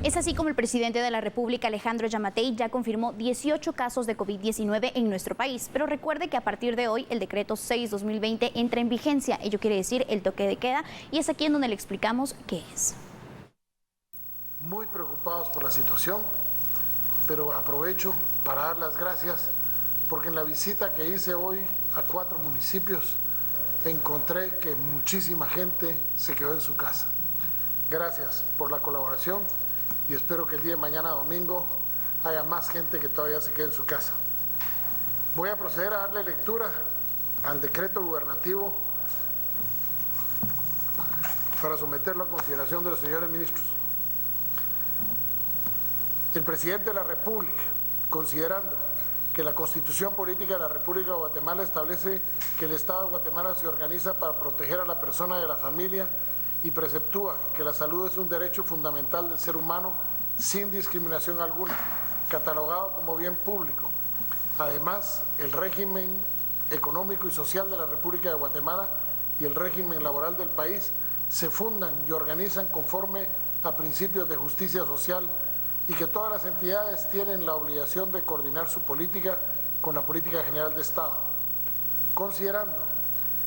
Es así como el presidente de la República, Alejandro Yamatei, ya confirmó 18 casos de COVID-19 en nuestro país. Pero recuerde que a partir de hoy el decreto 6/2020 entra en vigencia. Ello quiere decir el toque de queda, y es aquí en donde le explicamos qué es. Muy preocupados por la situación, pero aprovecho para dar las gracias porque en la visita que hice hoy a 4 municipios encontré que muchísima gente se quedó en su casa. Gracias por la colaboración y espero que el día de mañana, domingo, haya más gente que todavía se quede en su casa. Voy a proceder a darle lectura al decreto gubernativo para someterlo a consideración de los señores ministros. El presidente de la República, considerando que la Constitución Política de la República de Guatemala establece que el Estado de Guatemala se organiza para proteger a la persona y a la familia y preceptúa que la salud es un derecho fundamental del ser humano sin discriminación alguna, catalogado como bien público. Además, el régimen económico y social de la República de Guatemala y el régimen laboral del país se fundan y organizan conforme a principios de justicia social y que todas las entidades tienen la obligación de coordinar su política con la política general de Estado. Considerando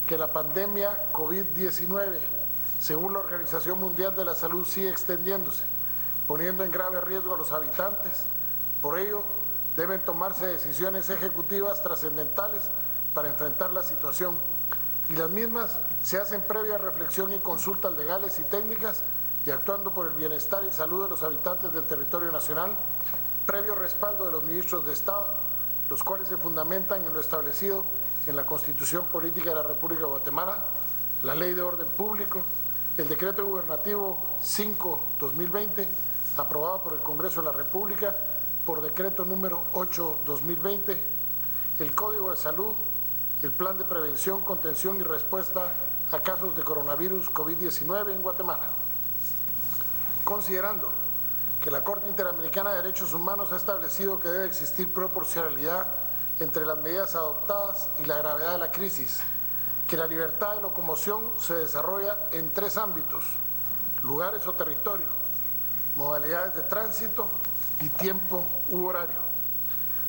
que la pandemia COVID-19, según la Organización Mundial de la Salud, sigue extendiéndose, poniendo en grave riesgo a los habitantes, por ello deben tomarse decisiones ejecutivas trascendentales para enfrentar la situación, y las mismas se hacen previa reflexión y consultas legales y técnicas y actuando por el bienestar y salud de los habitantes del territorio nacional, previo respaldo de los ministros de Estado, los cuales se fundamentan en lo establecido en la Constitución Política de la República de Guatemala, la Ley de Orden Público, el Decreto Gubernativo 5/2020, aprobado por el Congreso de la República por Decreto número 8/2020, el Código de Salud, el Plan de Prevención, Contención y Respuesta a casos de coronavirus COVID-19 en Guatemala. Considerando que la Corte Interamericana de Derechos Humanos ha establecido que debe existir proporcionalidad entre las medidas adoptadas y la gravedad de la crisis, que la libertad de locomoción se desarrolla en 3 ámbitos: lugares o territorio, modalidades de tránsito y tiempo u horario.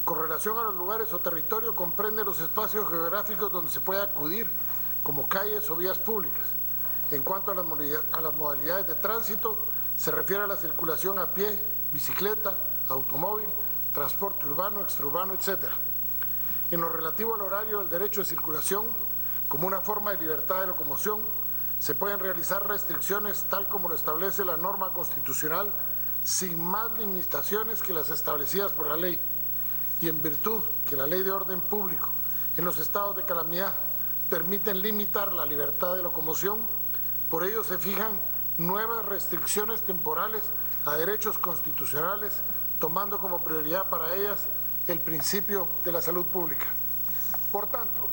Con relación a los lugares o territorio, comprende los espacios geográficos donde se puede acudir, como calles o vías públicas. En cuanto a las modalidades de tránsito, se refiere a la circulación a pie, bicicleta, automóvil, transporte urbano, extraurbano, etc. En lo relativo al horario del derecho de circulación, como una forma de libertad de locomoción, se pueden realizar restricciones tal como lo establece la norma constitucional, sin más limitaciones que las establecidas por la ley, y en virtud que la Ley de Orden Público en los estados de calamidad permiten limitar la libertad de locomoción, por ello se fijan nuevas restricciones temporales a derechos constitucionales, tomando como prioridad para ellas el principio de la salud pública. Por tanto,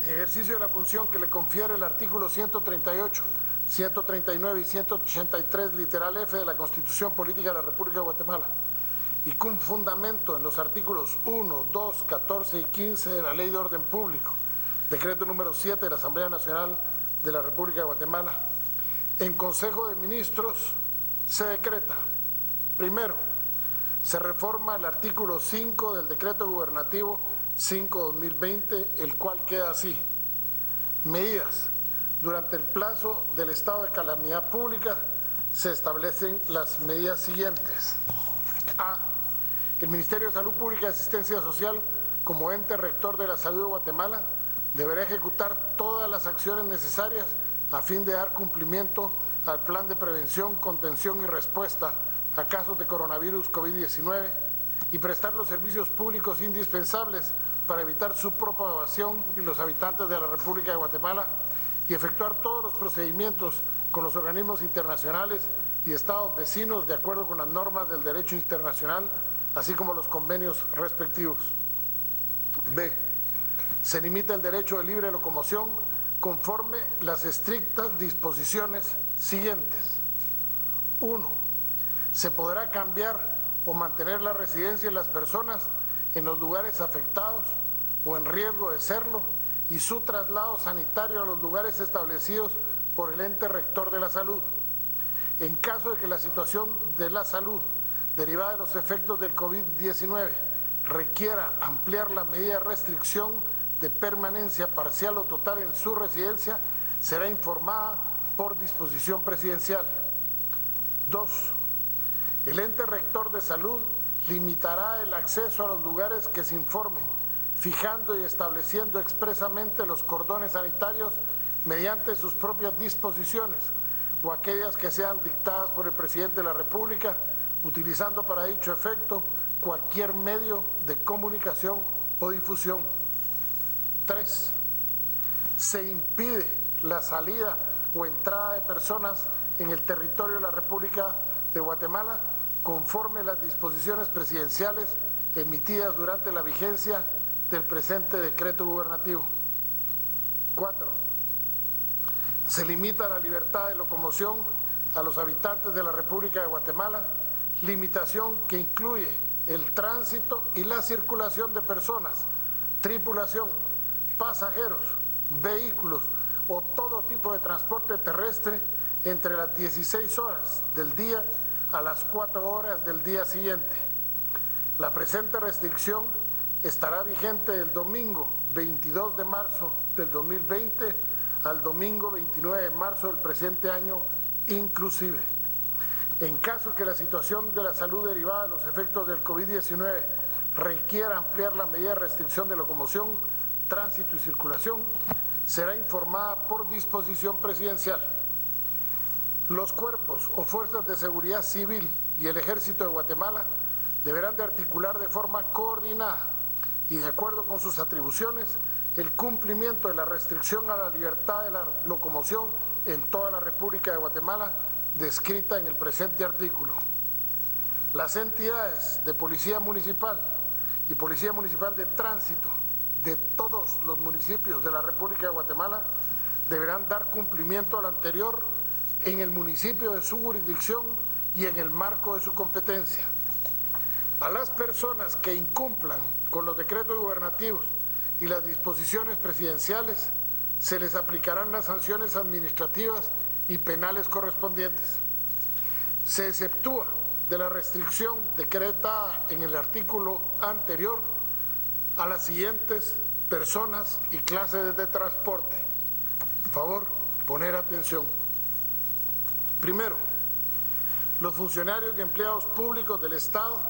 en ejercicio de la función que le confiere el artículo 138, 139 y 183, literal F de la Constitución Política de la República de Guatemala, y con fundamento en los artículos 1, 2, 14 y 15 de la Ley de Orden Público, decreto número 7 de la Asamblea Nacional de la República de Guatemala, en Consejo de Ministros se decreta: primero, se reforma el artículo 5 del Decreto Gubernativo 5/2020, el cual queda así: medidas. Durante el plazo del estado de calamidad pública se establecen las medidas siguientes. A. El Ministerio de Salud Pública y Asistencia Social, como ente rector de la salud de Guatemala, deberá ejecutar todas las acciones necesarias a fin de dar cumplimiento al plan de prevención, contención y respuesta a casos de coronavirus COVID-19 y prestar los servicios públicos indispensables para evitar su propagación en los habitantes de la República de Guatemala y efectuar todos los procedimientos con los organismos internacionales y estados vecinos de acuerdo con las normas del derecho internacional, así como los convenios respectivos. B. Se limita el derecho de libre locomoción conforme las estrictas disposiciones siguientes. 1. Se podrá cambiar o mantener la residencia de las personas en los lugares afectados o en riesgo de serlo y su traslado sanitario a los lugares establecidos por el ente rector de la salud. En caso de que la situación de la salud derivada de los efectos del COVID-19 requiera ampliar la medida de restricción de permanencia parcial o total en su residencia, será informada por disposición presidencial. 2. El ente rector de salud limitará el acceso a los lugares que se informen, fijando y estableciendo expresamente los cordones sanitarios mediante sus propias disposiciones o aquellas que sean dictadas por el presidente de la República, utilizando para dicho efecto cualquier medio de comunicación o difusión. 3. Se impide la salida o entrada de personas en el territorio de la República de Guatemala conforme a las disposiciones presidenciales emitidas durante la vigencia del presente decreto gubernativo. 4. Se limita la libertad de locomoción a los habitantes de la República de Guatemala, limitación que incluye el tránsito y la circulación de personas, tripulación, pasajeros, vehículos o todo tipo de transporte terrestre entre las 16 horas del día a las 4 horas del día siguiente. La presente restricción estará vigente del domingo 22 de marzo del 2020 al domingo 29 de marzo del presente año inclusive. En caso que la situación de la salud derivada de los efectos del COVID-19 requiera ampliar la medida de restricción de locomoción, tránsito y circulación, será informada por disposición presidencial. Los cuerpos o fuerzas de seguridad civil y el Ejército de Guatemala deberán de articular de forma coordinada y de acuerdo con sus atribuciones el cumplimiento de la restricción a la libertad de la locomoción en toda la República de Guatemala, descrita en el presente artículo. Las entidades de Policía Municipal y Policía Municipal de Tránsito de todos los municipios de la República de Guatemala deberán dar cumplimiento a lo anterior en el municipio de su jurisdicción y en el marco de su competencia. A las personas que incumplan con los decretos gubernativos y las disposiciones presidenciales se les aplicarán las sanciones administrativas y penales correspondientes. Se exceptúa de la restricción decretada en el artículo anterior a las siguientes personas y clases de transporte. Favor, poner atención. Primero, los funcionarios y empleados públicos del Estado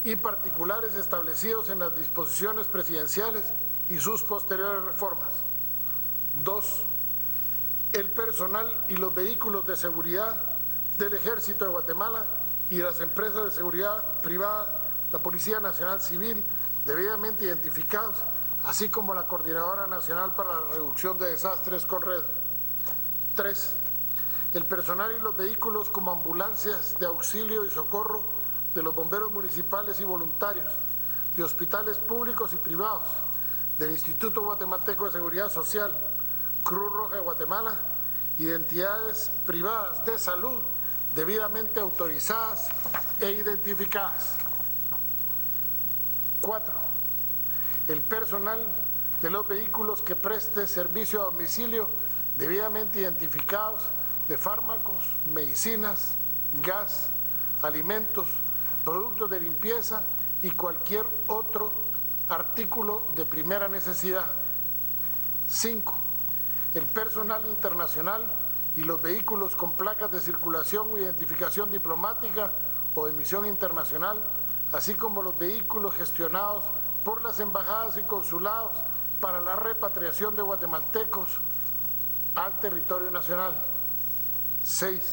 y particulares establecidos en las disposiciones presidenciales y sus posteriores reformas. 2. El personal y los vehículos de seguridad del Ejército de Guatemala y de las empresas de seguridad privada, la Policía Nacional Civil, debidamente identificados, así como la Coordinadora Nacional para la Reducción de Desastres CONRED. 3. El personal y los vehículos como ambulancias de auxilio y socorro de los bomberos municipales y voluntarios, de hospitales públicos y privados, del Instituto Guatemalteco de Seguridad Social, Cruz Roja de Guatemala y de entidades privadas de salud debidamente autorizadas e identificadas. 4. El personal de los vehículos que preste servicio a domicilio debidamente identificados de fármacos, medicinas, gas, alimentos, productos de limpieza y cualquier otro artículo de primera necesidad. 5. El personal internacional y los vehículos con placas de circulación o identificación diplomática o de misión internacional, así como los vehículos gestionados por las embajadas y consulados para la repatriación de guatemaltecos al territorio nacional. 6.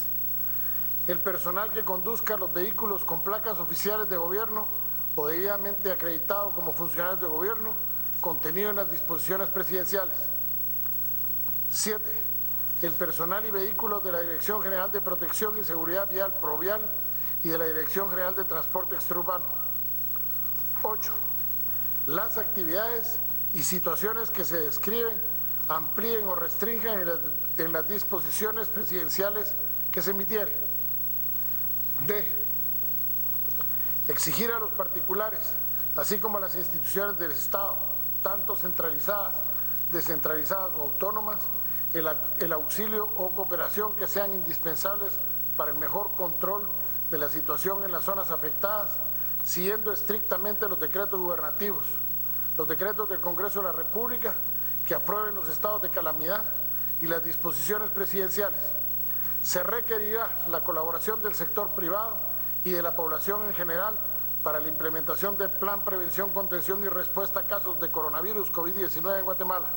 El personal que conduzca los vehículos con placas oficiales de gobierno o debidamente acreditado como funcionarios de gobierno, contenido en las disposiciones presidenciales. 7. El personal y vehículos de la Dirección General de Protección y Seguridad Vial Provial y de la Dirección General de Transporte Extraurbano. 8. Las actividades y situaciones que se describen, amplíen o restrinjan en las disposiciones presidenciales que se emitieren. D. Exigir a los particulares, así como a las instituciones del Estado, tanto centralizadas, descentralizadas o autónomas, el auxilio o cooperación que sean indispensables para el mejor control de la situación en las zonas afectadas, siguiendo estrictamente los decretos gubernativos, los decretos del Congreso de la República que aprueben los estados de calamidad y las disposiciones presidenciales. Se requerirá la colaboración del sector privado y de la población en general para la implementación del Plan Prevención, Contención y Respuesta a casos de coronavirus COVID-19 en Guatemala.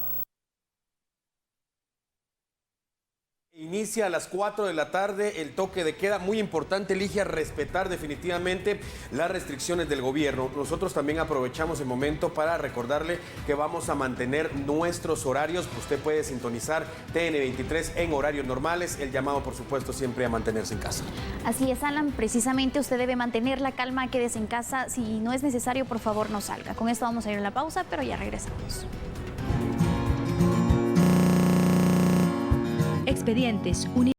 Inicia a las 4 de la tarde el toque de queda. Muy importante, Ligia, respetar definitivamente las restricciones del gobierno. Nosotros también aprovechamos el momento para recordarle que vamos a mantener nuestros horarios. Usted puede sintonizar TN23 en horarios normales. El llamado, por supuesto, siempre a mantenerse en casa. Así es, Alan. Precisamente usted debe mantener la calma, quédese en casa. Si no es necesario, por favor, no salga. Con esto vamos a ir a la pausa, pero ya regresamos. Expedientes